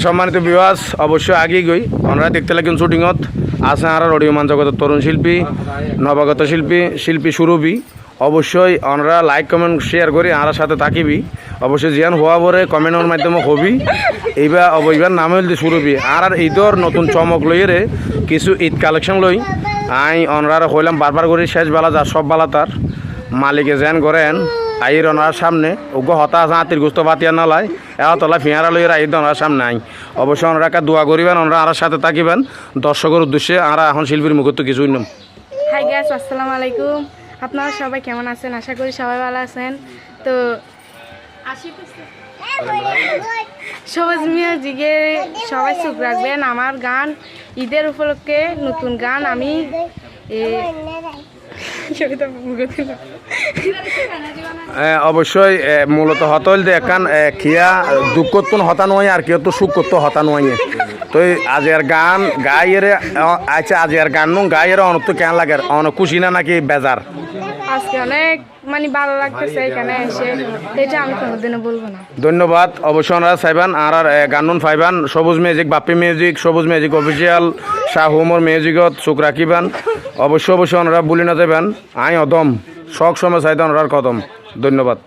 সম্মানিত ভিউয়ার্স, অবশ্যই আগেই গই ওনারা দেখতে লাগেন শুটিংত আছে আর অডিওমান জগতের তরুণ শিল্পী, নবাগত শিল্পী সুরভি। অবশ্যই ওনারা লাইক কমেন্ট শেয়ার করি আর সাথে থাকিবি। অবশ্যই জিয়ান হওয়া পরে কমেন্টের মাধ্যমে হবি। এইবার নাম হইল সুরভি আর ঈদর নতুন চমক লইয়ে কিছু ঈদ কালেকশন লই ওনারা হইলাম বারবার করি শেষ বেলা যা সব বেলা তার মালিকে যেন করেন আইর ওনার সামনে ওগো হতাশ হাতির গোস্ত বাতিয়া নালায় তলা ফিয়ারা লইয়ের আইর ওনার সামনে আই। অবশ্যই ওনারা দোয়া করিবেন, ওনারা আর সাথে থাকিবেন। দর্শকের উদ্দেশ্যে আর এখন শিল্পীর মুখে তো কিছুই নাম। হাই গাইস, আসসালামু আলাইকুম। আপনারা সবাই কেমন আছেন? আশা করি সবাই ভালো আছেন। তো সবুজ মিউজিকে সবাই চোখ রাখবেন। আমার গান ঈদের উপলক্ষে নতুন গান আমি অবশ্যই মূলত হতল যে একান খিয়া দুঃখ করতো হতা নয় আর কেউ তো সুখ করতো হতা নয়। তো আজের গান গাইয়ের আচ্ছা আজের গান গাইয়ের অনেক তো কেন লাগে অনেক খুশি না নাকি বেজার? আজকে অনেক মানে ভালো লাগতেছে এখানে এসে, এটা আমি কোনোদিনও বলবো না। ধন্যবাদ। অবশ্যই ওনারা চাইবেন আর গান ফাইবেন সবুজ মিউজিক, বাপ্পি মিউজিক, সবুজ মিউজিক অফিসিয়াল, শাহ হুমর মিউজিকত চোখ রাখিবেন। অবশ্যই ওনারা বলি না যাবেন আই অদম শখ সময় চাইতেন ওনার কদম। ধন্যবাদ।